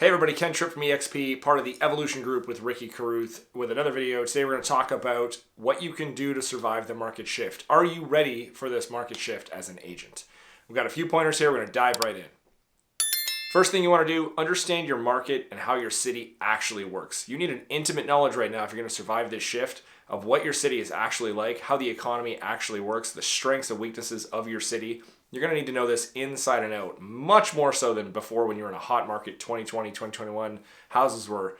Hey everybody, Ken Tripp from EXP, part of the Evolution Group with Ricky Carruth with another video. Today we're going to talk about what you can do to survive the market shift. Are you ready for this market shift as an agent? We've got a few pointers here. We're going to dive right in. First thing you want to do, understand your market and how your city actually works. You need an intimate knowledge right now if you're going to survive this shift of what your city is actually like, how the economy actually works, the strengths and weaknesses of your city. You're going to need to know this inside and out, much more so than before when you were in a hot market, 2020, 2021. Houses were,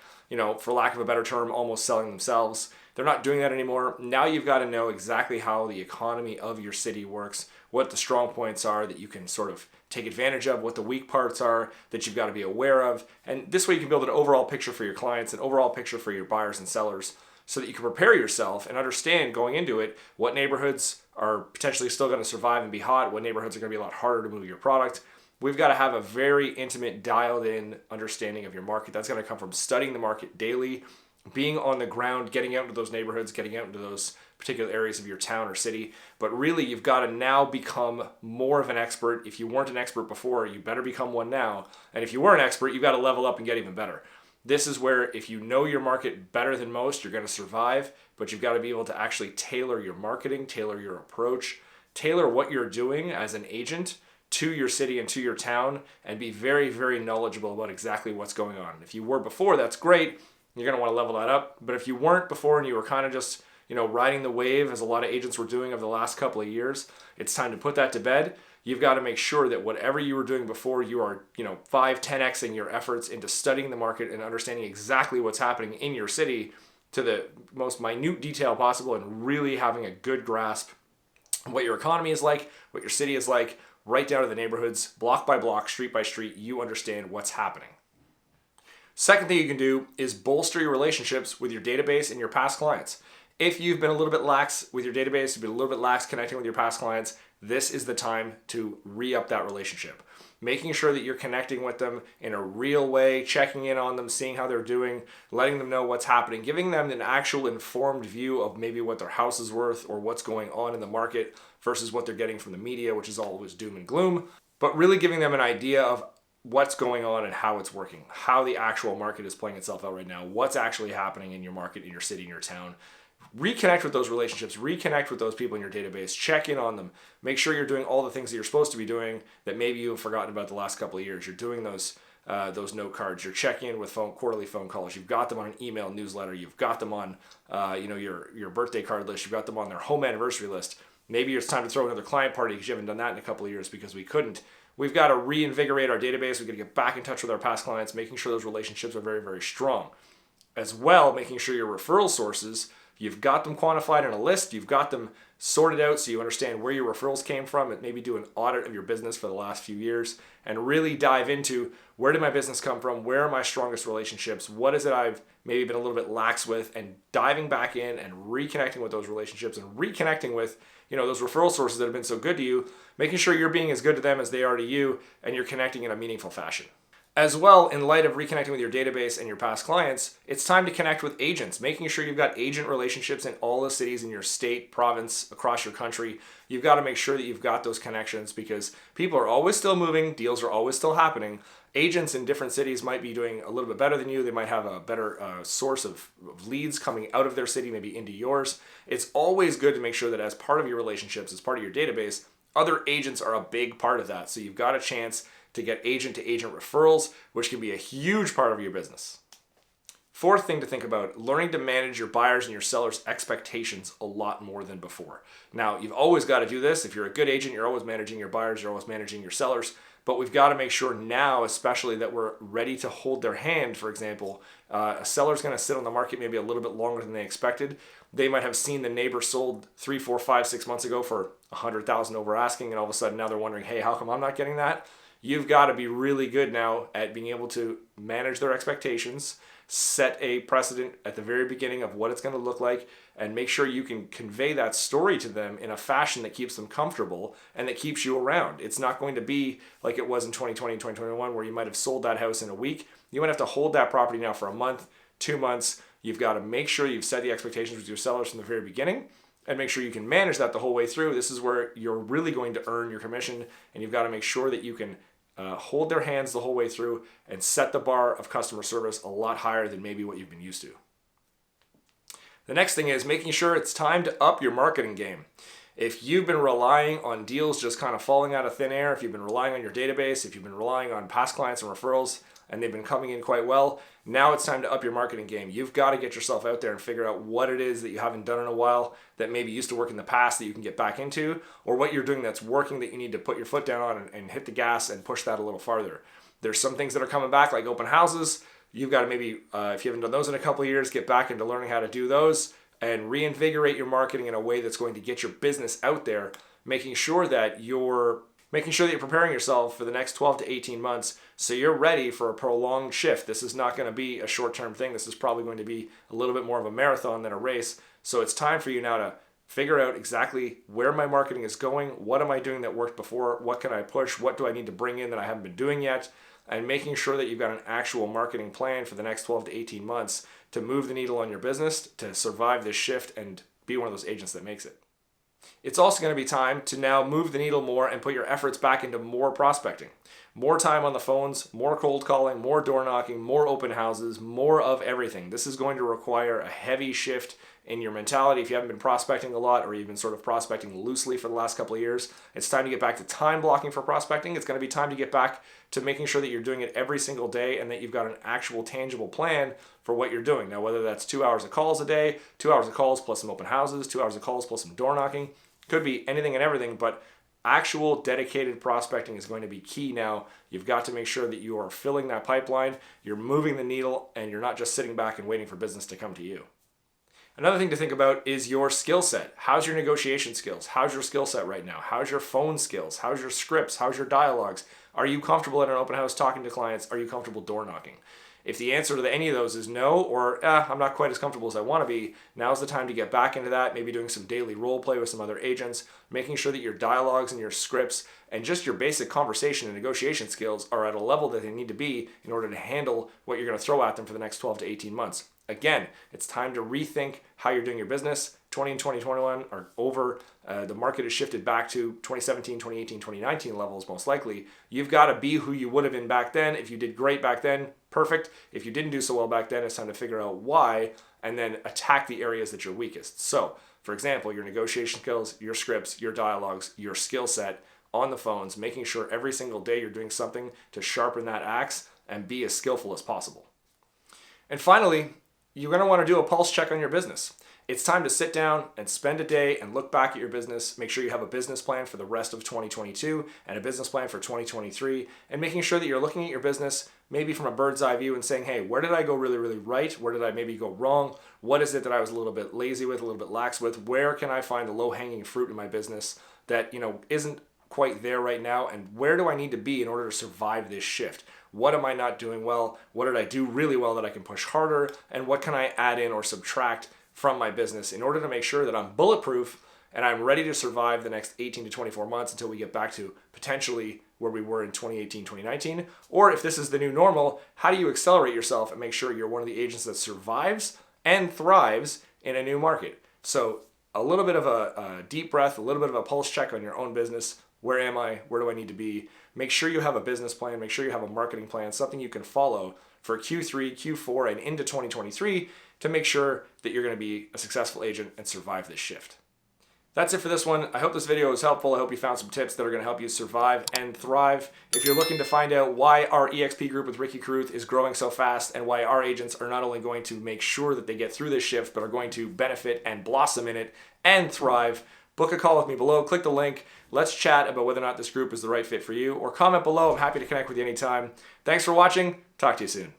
for lack of a better term, almost selling themselves. They're not doing that anymore. Now you've got to know exactly how the economy of your city works, what the strong points are that you can sort of take advantage of, what the weak parts are that you've got to be aware of. And this way you can build an overall picture for your clients, an overall picture for your buyers and sellers, so that you can prepare yourself and understand going into it what neighborhoods are potentially still going to survive and be hot, what neighborhoods are going to be a lot harder to move your product. We've got to have a very intimate, dialed in understanding of your market. That's going to come from studying the market daily, being on the ground, getting out into those neighborhoods, getting out into those particular areas of your town or city. But really, you've got to now become more of an expert. If you weren't an expert before, you better become one now. And if you were an expert, you've got to level up and get even better. This is where if you know your market better than most, you're going to survive, but you've got to be able to actually tailor your marketing, tailor your approach, tailor what you're doing as an agent to your city and to your town, and be very, very knowledgeable about exactly what's going on. If you were before, that's great. You're going to want to level that up. But if you weren't before and you were kind of just, riding the wave as a lot of agents were doing over the last couple of years, it's time to put that to bed. You've got to make sure that whatever you were doing before, you are, 5-10xing your efforts into studying the market and understanding exactly what's happening in your city to the most minute detail possible, and really having a good grasp of what your economy is like, what your city is like, right down to the neighborhoods, block by block, street by street. You understand what's happening. Second thing you can do is bolster your relationships with your database and your past clients. If you've been a little bit lax with your database, you've been a little bit lax connecting with your past clients, this is the time to re-up that relationship. Making sure that you're connecting with them in a real way, checking in on them, seeing how they're doing, letting them know what's happening, giving them an actual informed view of maybe what their house is worth or what's going on in the market versus what they're getting from the media, which is always doom and gloom, but really giving them an idea of what's going on and how it's working, how the actual market is playing itself out right now, what's actually happening in your market, in your city, in your town. Reconnect with those relationships, reconnect with those people in your database, check in on them, make sure you're doing all the things that you're supposed to be doing that maybe you've forgotten about the last couple of years. You're doing those note cards, you're checking in with quarterly phone calls, you've got them on an email newsletter, you've got them on your birthday card list, you've got them on their home anniversary list. Maybe it's time to throw another client party because you haven't done that in a couple of years because we couldn't. We've got to reinvigorate our database. We've got to get back in touch with our past clients, making sure those relationships are very, very strong. As well, making sure your referral sources, you've got them quantified in a list, you've got them sorted out so you understand where your referrals came from, and maybe do an audit of your business for the last few years and really dive into where did my business come from, where are my strongest relationships, what is it I've maybe been a little bit lax with, and diving back in and reconnecting with those relationships and reconnecting with those referral sources that have been so good to you, making sure you're being as good to them as they are to you, and you're connecting in a meaningful fashion. As well, in light of reconnecting with your database and your past clients, it's time to connect with agents, making sure you've got agent relationships in all the cities in your state, province, across your country. You've got to make sure that you've got those connections because people are always still moving, deals are always still happening. Agents in different cities might be doing a little bit better than you. They might have a better source of leads coming out of their city, maybe into yours. It's always good to make sure that as part of your relationships, as part of your database, other agents are a big part of that. So you've got a chance to get agent-to-agent referrals, which can be a huge part of your business. Fourth thing to think about, learning to manage your buyers and your sellers' expectations a lot more than before. Now, you've always got to do this. If you're a good agent, you're always managing your buyers, you're always managing your sellers, but we've got to make sure now, especially, that we're ready to hold their hand. For example, a seller's going to sit on the market maybe a little bit longer than they expected. They might have seen the neighbor sold 3, 4, 5, 6 months ago for $100,000 over asking, and all of a sudden now they're wondering, hey, how come I'm not getting that? You've got to be really good now at being able to manage their expectations, set a precedent at the very beginning of what it's going to look like, and make sure you can convey that story to them in a fashion that keeps them comfortable and that keeps you around. It's not going to be like it was in 2020, 2021, where you might have sold that house in a week. You might have to hold that property now for a month, 2 months. You've got to make sure you've set the expectations with your sellers from the very beginning and make sure you can manage that the whole way through. This is where you're really going to earn your commission, and you've got to make sure that you can hold their hands the whole way through and set the bar of customer service a lot higher than maybe what you've been used to. The next thing is making sure it's time to up your marketing game. If you've been relying on deals just kind of falling out of thin air, if you've been relying on your database, if you've been relying on past clients and referrals, and they've been coming in quite well, now it's time to up your marketing game. You've got to get yourself out there and figure out what it is that you haven't done in a while that maybe used to work in the past that you can get back into, or what you're doing that's working that you need to put your foot down on and hit the gas and push that a little farther. There's some things that are coming back, like open houses. You've got to maybe, if you haven't done those in a couple of years, get back into learning how to do those and reinvigorate your marketing in a way that's going to get your business out there, making sure that you're preparing yourself for the next 12 to 18 months so you're ready for a prolonged shift. This is not going to be a short-term thing. This is probably going to be a little bit more of a marathon than a race. So it's time for you now to figure out exactly where my marketing is going. What am I doing that worked before? What can I push? What do I need to bring in that I haven't been doing yet? And making sure that you've got an actual marketing plan for the next 12 to 18 months to move the needle on your business, to survive this shift and be one of those agents that makes it. It's also going to be time to now move the needle more and put your efforts back into more prospecting. More time on the phones, more cold calling, more door knocking, more open houses, more of everything. This is going to require a heavy shift in your mentality. If you haven't been prospecting a lot or you've been sort of prospecting loosely for the last couple of years, it's time to get back to time blocking for prospecting. It's going to be time to get back to making sure that you're doing it every single day and that you've got an actual tangible plan for what you're doing. Now, whether that's 2 hours of calls a day, 2 hours of calls plus some open houses, 2 hours of calls plus some door knocking, could be anything and everything, but actual dedicated prospecting is going to be key now. You've got to make sure that you are filling that pipeline, you're moving the needle, and you're not just sitting back and waiting for business to come to you. Another thing to think about is your skill set. How's your negotiation skills? How's your skill set right now? How's your phone skills? How's your scripts? How's your dialogues? Are you comfortable at an open house talking to clients? Are you comfortable door knocking? If the answer to any of those is no, or I'm not quite as comfortable as I want to be, now's the time to get back into that, maybe doing some daily role play with some other agents, making sure that your dialogues and your scripts and just your basic conversation and negotiation skills are at a level that they need to be in order to handle what you're going to throw at them for the next 12 to 18 months. Again, it's time to rethink how you're doing your business. 20 and 2021 are over. The market has shifted back to 2017, 2018, 2019 levels most likely. You've got to be who you would have been back then. If you did great back then, perfect. If you didn't do so well back then, it's time to figure out why and then attack the areas that you're weakest. So, for example, your negotiation skills, your scripts, your dialogues, your skill set on the phones, making sure every single day you're doing something to sharpen that axe and be as skillful as possible. And finally, you're going to want to do a pulse check on your business. It's time to sit down and spend a day and look back at your business, make sure you have a business plan for the rest of 2022 and a business plan for 2023, and making sure that you're looking at your business maybe from a bird's eye view and saying, hey, where did I go really, really right? Where did I maybe go wrong? What is it that I was a little bit lazy with, a little bit lax with? Where can I find the low-hanging fruit in my business that, isn't quite there right now? And where do I need to be in order to survive this shift? What am I not doing well? What did I do really well that I can push harder? And what can I add in or subtract from my business in order to make sure that I'm bulletproof and I'm ready to survive the next 18 to 24 months until we get back to potentially where we were in 2018, 2019? Or if this is the new normal, how do you accelerate yourself and make sure you're one of the agents that survives and thrives in a new market? So a little bit of a deep breath, a little bit of a pulse check on your own business. Where am I? Where do I need to be? Make sure you have a business plan. Make sure you have a marketing plan, something you can follow for Q3, Q4, and into 2023 to make sure that you're going to be a successful agent and survive this shift. That's it for this one. I hope this video was helpful. I hope you found some tips that are going to help you survive and thrive. If you're looking to find out why our EXP group with Ricky Carruth is growing so fast and why our agents are not only going to make sure that they get through this shift, but are going to benefit and blossom in it and thrive, book a call with me below. Click the link. Let's chat about whether or not this group is the right fit for you, or comment below. I'm happy to connect with you anytime. Thanks for watching. Talk to you soon.